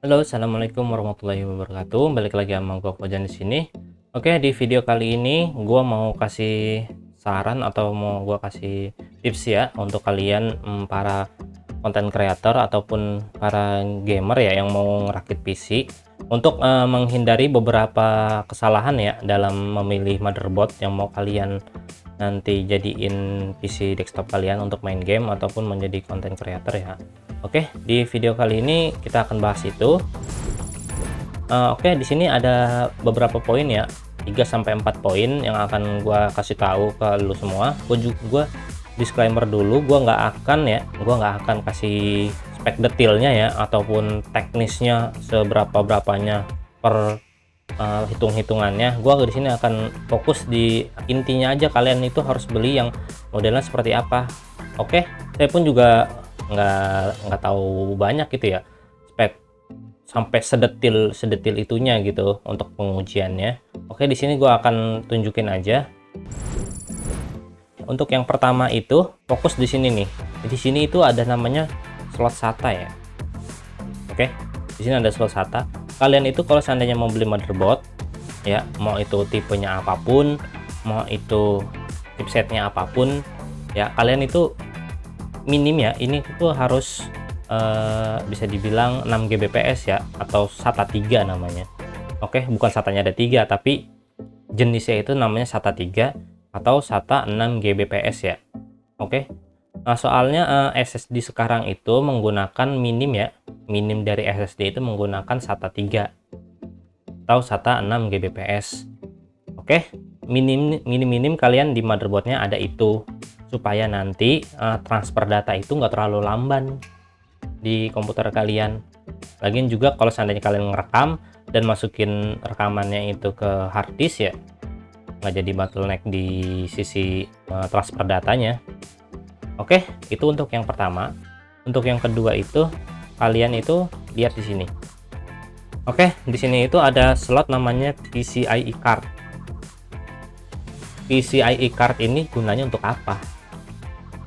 Halo, assalamualaikum warahmatullahi wabarakatuh. Balik lagi sama gua Fauzan di sini. Oke, di video kali ini gua mau kasih saran atau mau gua kasih tips ya untuk kalian para konten creator ataupun para gamer ya yang mau ngerakit PC untuk menghindari beberapa kesalahan ya dalam memilih motherboard yang mau kalian nanti jadiin PC desktop kalian untuk main game ataupun menjadi konten creator ya. Oke, di video kali ini kita akan bahas itu. Oke, di sini ada beberapa poin ya, 3 sampai 4 poin yang akan gua kasih tahu ke lu semua. Gua disclaimer dulu, gua nggak akan kasih spek detailnya ya ataupun teknisnya seberapa-berapanya per hitung-hitungannya. Gua di sini akan fokus di intinya aja, kalian itu harus beli yang modelnya seperti apa. Oke, saya pun juga nggak tahu banyak gitu ya spek sampai sedetil itunya gitu untuk pengujiannya. Oke, di sini gua akan tunjukin aja. Untuk yang pertama itu fokus di sini nih. Di sini itu ada namanya slot SATA ya. Oke, di sini ada slot SATA. Kalian itu kalau seandainya mau beli motherboard ya, mau itu tipenya apapun, mau itu chipsetnya apapun ya, kalian itu minim ya, ini tuh harus bisa dibilang 6 Gbps ya, atau SATA 3 namanya. Oke, bukan SATA-nya ada 3, tapi jenisnya itu namanya SATA 3 atau SATA 6 Gbps ya. Oke, nah soalnya SSD sekarang itu menggunakan minim dari SSD itu menggunakan SATA 3 atau SATA 6 Gbps. Oke, minim kalian di motherboardnya ada itu, supaya nanti transfer data itu nggak terlalu lamban di komputer kalian. Lagian juga kalau seandainya kalian ngerekam dan masukin rekamannya itu ke hard disk ya, nggak jadi bottleneck di sisi transfer datanya. Oke, itu untuk yang pertama. Untuk yang kedua itu kalian itu lihat di sini. Oke, di sini itu ada slot namanya PCIe card. PCIe card ini gunanya untuk apa?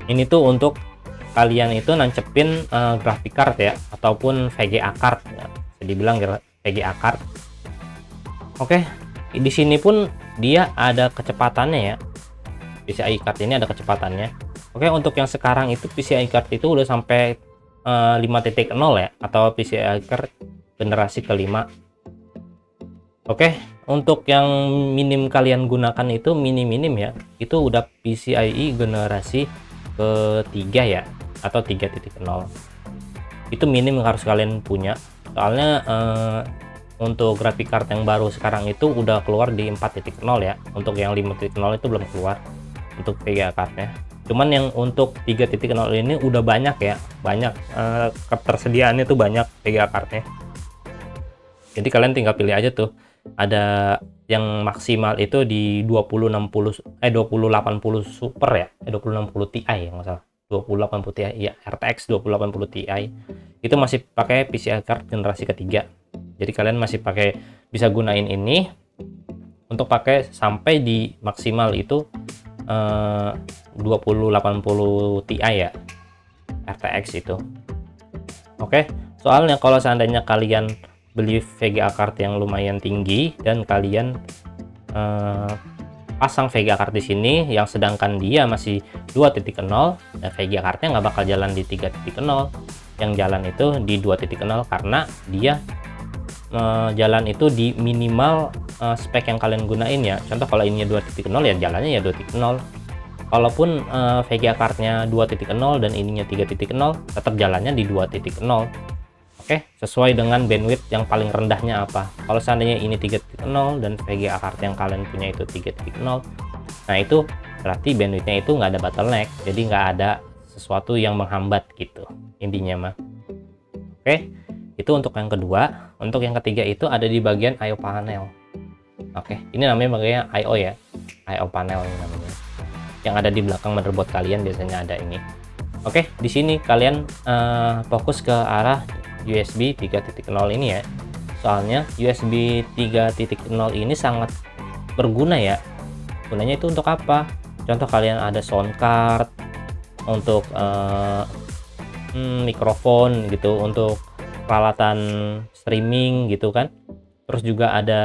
Ini tuh untuk kalian itu nancepin graphic card ya, ataupun VGA card ya, bisa dibilang VGA card. Oke, di sini pun dia ada kecepatannya ya. PCIe card ini ada kecepatannya. Oke, untuk yang sekarang itu PCIe card itu udah sampai 5.0 ya, atau PCIe card generasi kelima. Oke, untuk yang minim kalian gunakan itu minim ya, itu udah PCIe generasi ketiga ya, atau 3.0. Itu minim harus kalian punya, soalnya untuk graphic card yang baru sekarang itu udah keluar di 4.0 ya. Untuk yang 5.0 itu belum keluar untuk VGA cardnya. Cuman yang untuk 3.0 ini udah banyak ya, banyak ketersediaannya tuh banyak VGA cardnya. Jadi kalian tinggal pilih aja tuh. Ada yang maksimal itu di 2080 Super ya, 2060 Ti ya, nggak salah. 2080 Ti ya, RTX 2080 Ti itu masih pakai PCIe card generasi ketiga. Jadi kalian masih bisa gunain ini untuk pakai sampai di maksimal itu 2080 Ti ya, RTX itu. Oke, soalnya kalau seandainya kalian beli VGA card yang lumayan tinggi dan kalian pasang VGA card di sini yang sedangkan dia masih 2.0, dan VGA cardnya nggak bakal jalan di 3.0, yang jalan itu di 2.0 karena dia jalan itu di minimal spek yang kalian gunain ya. Contoh kalau ini 2.0 ya jalannya ya 2.0. Kalaupun VGA cardnya 2.0 dan ininya 3.0, tetap jalannya di 2.0. Oke, sesuai dengan bandwidth yang paling rendahnya apa. Kalau seandainya ini 3.0 dan VGA card yang kalian punya itu 3.0, nah itu berarti bandwidthnya itu nggak ada bottleneck, jadi nggak ada sesuatu yang menghambat gitu intinya mah. Oke, itu untuk yang kedua. Untuk yang ketiga itu ada di bagian I/O panel. Oke, ini namanya bagian I/O ya, I/O panel ini namanya, yang ada di belakang motherboard kalian biasanya ada ini. Oke, di sini kalian fokus ke arah USB 3.0 ini ya. Soalnya USB 3.0 ini sangat berguna ya. Gunanya itu untuk apa? Contoh kalian ada sound card, untuk mikrofon gitu, untuk peralatan streaming gitu kan. Terus juga ada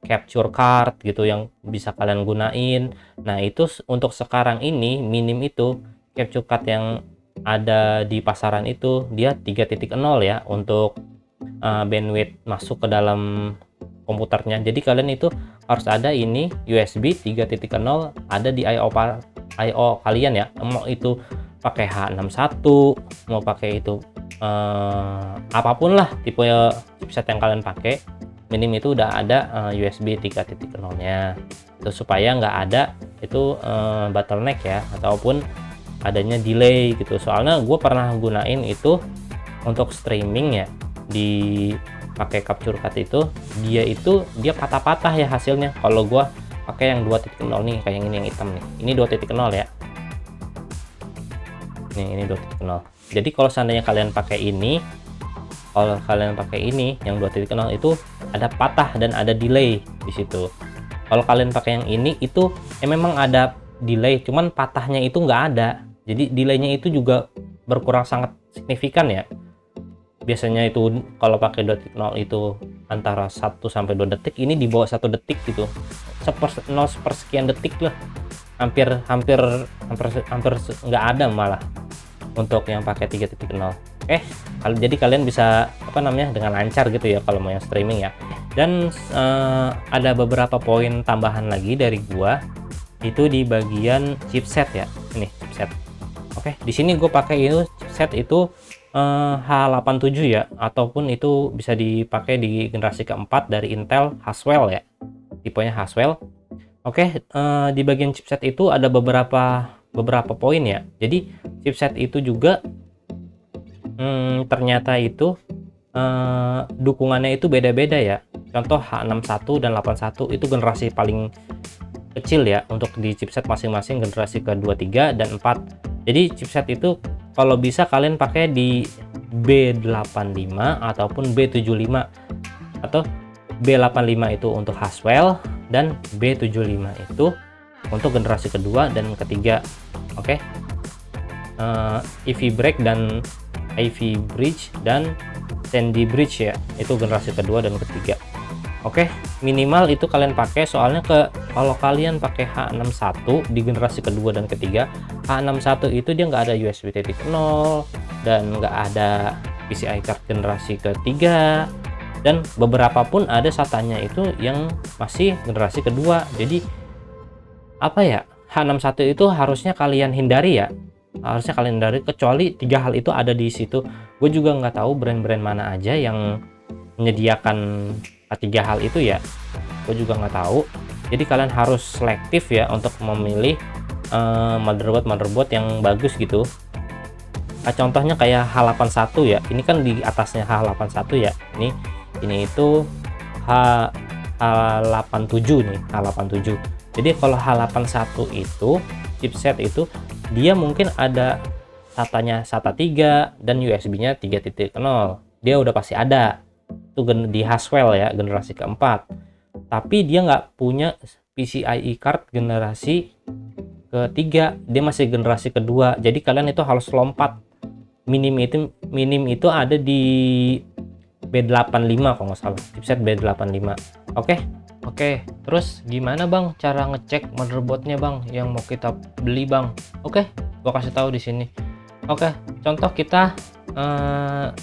capture card gitu yang bisa kalian gunain. Nah, itu untuk sekarang ini minim itu capture card yang ada di pasaran itu dia 3.0 ya untuk bandwidth masuk ke dalam komputernya. Jadi kalian itu harus ada ini USB 3.0 ada di IO kalian ya. Mau itu pakai H61, mau pakai itu apapun lah tipe chipset yang kalian pakai, minim itu udah ada USB 3.0-nya. Itu supaya nggak ada itu bottleneck ya, ataupun adanya delay gitu. Soalnya gue pernah gunain itu untuk streaming ya, di pakai capture card itu dia patah-patah ya hasilnya. Kalau gue pakai yang 2.0 nih, kayak yang ini yang hitam nih, ini 2.0 ya, ini 2.0. Jadi kalau seandainya kalian pakai ini, yang 2.0 itu ada patah dan ada delay di situ. Kalau kalian pakai yang ini itu memang ada delay, cuman patahnya itu nggak ada. Jadi delaynya itu juga berkurang sangat signifikan ya. Biasanya itu kalau pakai 2.0 itu antara 1 sampai 2 detik, ini di bawah 1 detik gitu. 0 sepersekian detik lah. Hampir nggak ada malah untuk yang pakai 3.0. Jadi kalian bisa dengan lancar gitu ya kalau mau yang streaming ya. Dan ada beberapa poin tambahan lagi dari gua itu di bagian chipset ya. Ini chipset. Di sini gue pakai itu chipset itu H87 ya, ataupun itu bisa dipakai di generasi keempat dari Intel Haswell ya, tipenya Haswell. Di bagian chipset itu ada beberapa poin ya. Jadi chipset itu juga ternyata itu dukungannya itu beda-beda ya. Contoh H61 dan 81 itu generasi paling kecil ya untuk di chipset masing-masing, generasi ke-2, 3, dan 4. Jadi chipset itu kalau bisa kalian pakai di B85 ataupun B75, atau B85 itu untuk Haswell dan B75 itu untuk generasi kedua dan ketiga. Ivy Break dan Ivy Bridge dan Sandy Bridge ya, itu generasi kedua dan ketiga. Minimal itu kalian pakai, soalnya kalau kalian pakai H61 di generasi kedua dan ketiga, H61 itu dia nggak ada USB 3.0 dan nggak ada PCI card generasi ketiga, dan beberapa pun ada SATA-nya itu yang masih generasi kedua. Jadi H61 itu harusnya kalian hindari ya, kecuali 3 hal itu ada di situ. Gue juga nggak tahu brand-brand mana aja yang menyediakan 3 hal itu ya, gue juga nggak tahu. Jadi kalian harus selektif ya untuk memilih motherboard yang bagus gitu. Contohnya kayak H81 ya, ini kan di atasnya H81 ya, ini itu H87 nih, H87. Jadi kalau H81 itu chipset itu dia mungkin ada SATA-nya SATA 3 dan USB-nya 3.0, dia udah pasti ada itu di Haswell ya, generasi keempat. Tapi dia nggak punya PCIe card generasi ketiga, dia masih generasi kedua. Jadi kalian itu harus lompat. Minim itu ada di B85 kalau nggak salah, chipset B85. Terus gimana bang cara ngecek motherboardnya bang yang mau kita beli bang? Gua kasih tahu di sini. Contoh kita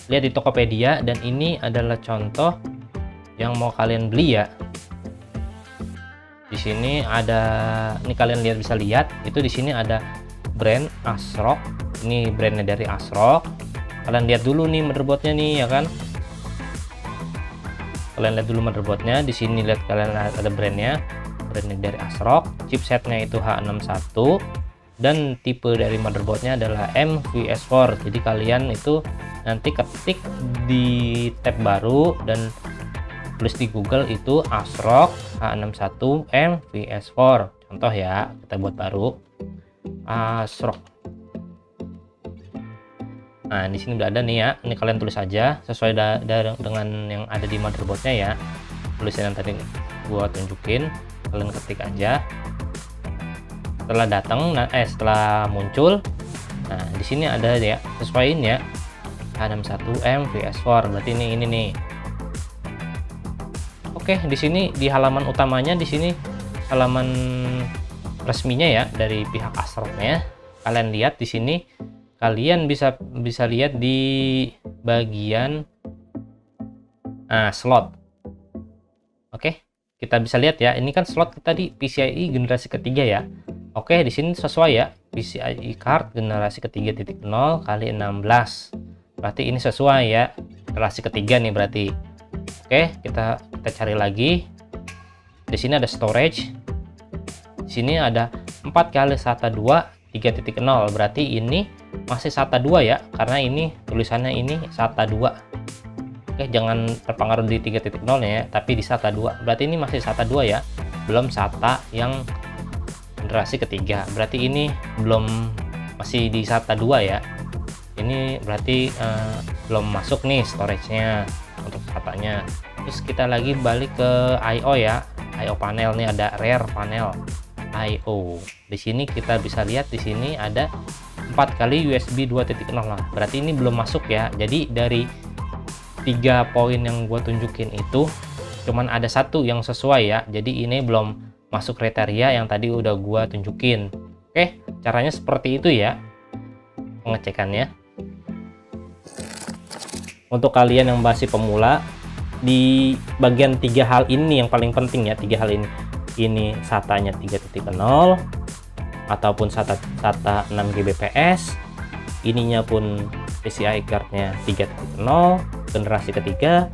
lihat di Tokopedia, dan ini adalah contoh yang mau kalian beli ya. Di sini ada, ini kalian bisa lihat itu di sini ada brand ASRock. Ini brandnya dari ASRock. Kalian lihat dulu nih motherboardnya nih ya kan. Kalian lihat dulu motherboardnya. Di sini kalian lihat ada brandnya dari ASRock. Chipsetnya itu H61. Dan tipe dari motherboardnya adalah MVS4. Jadi kalian itu nanti ketik di tab baru dan tulis di Google itu ASRock H61 MVS4. Contoh ya, kita buat baru ASRock. Nah, di sini udah ada nih ya. Ini kalian tulis aja sesuai dengan yang ada di motherboardnya ya. Tulisan yang tadi gua tunjukin, kalian ketik aja. Setelah muncul, nah di sini ada ya, sesuaiin ya H61M VS4, berarti ini nih. Oke, di sini di halaman utamanya, di sini halaman resminya ya dari pihak Astralnya. Kalian lihat di sini, kalian bisa lihat di bagian slot. Oke, kita bisa lihat ya, ini kan slot kita di PCIe generasi ketiga ya. Oke, di sini sesuai ya, PCIe card generasi ketiga 3.0 kali 16. Berarti ini sesuai ya, generasi ketiga nih berarti. Oke, kita cari lagi. Di sini ada storage. Di sini ada 4 kali SATA 2 3.0. Berarti ini masih SATA 2 ya, karena ini tulisannya ini SATA 2. Oke, jangan terpengaruh di 3.0 ya, tapi di SATA 2. Berarti ini masih SATA 2 ya, belum SATA yang generasi ketiga. Berarti ini belum, masih di SATA 2 ya. Ini berarti belum masuk nih storage-nya untuk SATA-nya. Terus kita lagi balik ke I/O ya. I/O panel nih, ada rear panel I/O. Di sini kita bisa lihat di sini ada 4 kali USB 2.0 lah. Berarti ini belum masuk ya. Jadi dari 3 poin yang gue tunjukin itu cuman ada satu yang sesuai ya. Jadi ini belum masuk kriteria yang tadi udah gue tunjukin. Oke, caranya seperti itu ya pengecekannya. Untuk kalian yang masih pemula, di bagian 3 hal ini yang paling penting ya, 3 hal ini SATA-nya 3.0 ataupun SATA 6 Gbps, ininya pun PCIe card-nya 3.0 generasi ketiga,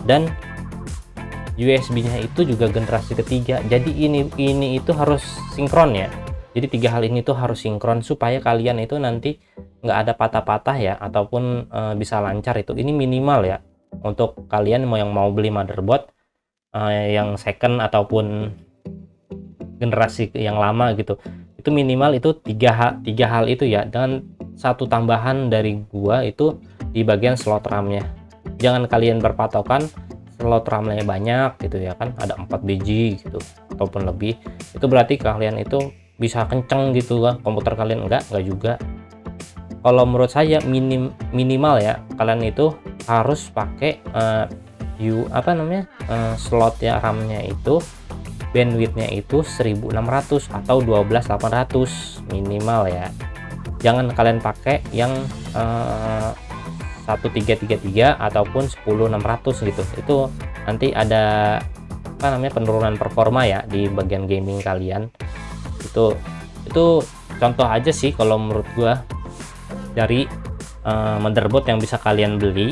dan USB-nya itu juga generasi ketiga. Jadi ini itu harus sinkron ya. Jadi 3 hal ini tuh harus sinkron supaya kalian itu nanti nggak ada patah-patah ya, ataupun bisa lancar itu. Ini minimal ya untuk kalian yang mau beli motherboard yang second ataupun generasi yang lama gitu. Itu minimal itu tiga hal itu ya. Dan satu tambahan dari gua itu di bagian slot RAM-nya. Jangan kalian berpatokan slot RAM-nya banyak gitu ya kan, ada 4 biji gitu ataupun lebih. Itu berarti kalian itu bisa kenceng gitu kan komputer kalian. Enggak juga. Kalau menurut saya minimal ya, kalian itu harus pakai slot ya RAM-nya itu bandwidth-nya itu 1600 atau 12800 minimal ya. Jangan kalian pakai yang 1333 ataupun 10600 gitu. Itu nanti ada penurunan performa ya di bagian gaming kalian. Itu contoh aja sih kalau menurut gua dari motherboard yang bisa kalian beli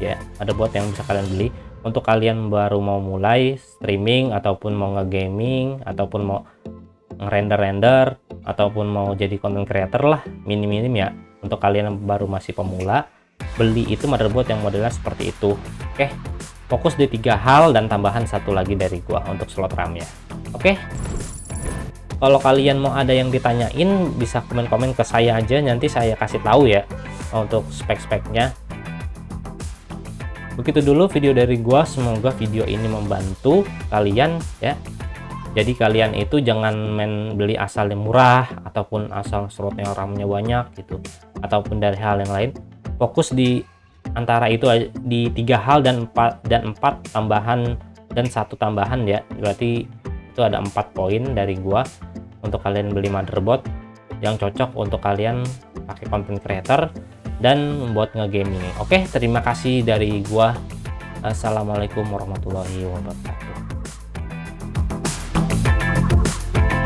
ya, motherboard yang bisa kalian beli untuk kalian baru mau mulai streaming ataupun mau nge-gaming ataupun mau ngerender ataupun mau jadi content creator lah, minim ya. Untuk kalian yang baru masih pemula, beli itu motherboard yang modelnya seperti itu. Oke, fokus di 3 hal dan tambahan satu lagi dari gua untuk slot RAM-nya. Oke, kalau kalian mau ada yang ditanyain bisa komen-komen ke saya aja, nanti saya kasih tahu ya untuk spek-speknya. Begitu dulu video dari gua, semoga video ini membantu kalian ya. Jadi kalian itu jangan main beli asal yang murah ataupun asal slot yang RAM-nya banyak gitu, ataupun dari hal yang lain. Fokus di antara itu di 3 hal dan 4 tambahan dan 1 tambahan ya. Berarti itu ada 4 poin dari gua untuk kalian beli motherboard yang cocok untuk kalian pakai content creator dan membuat nge-gaming. Oke, terima kasih dari gua. Assalamualaikum warahmatullahi wabarakatuh.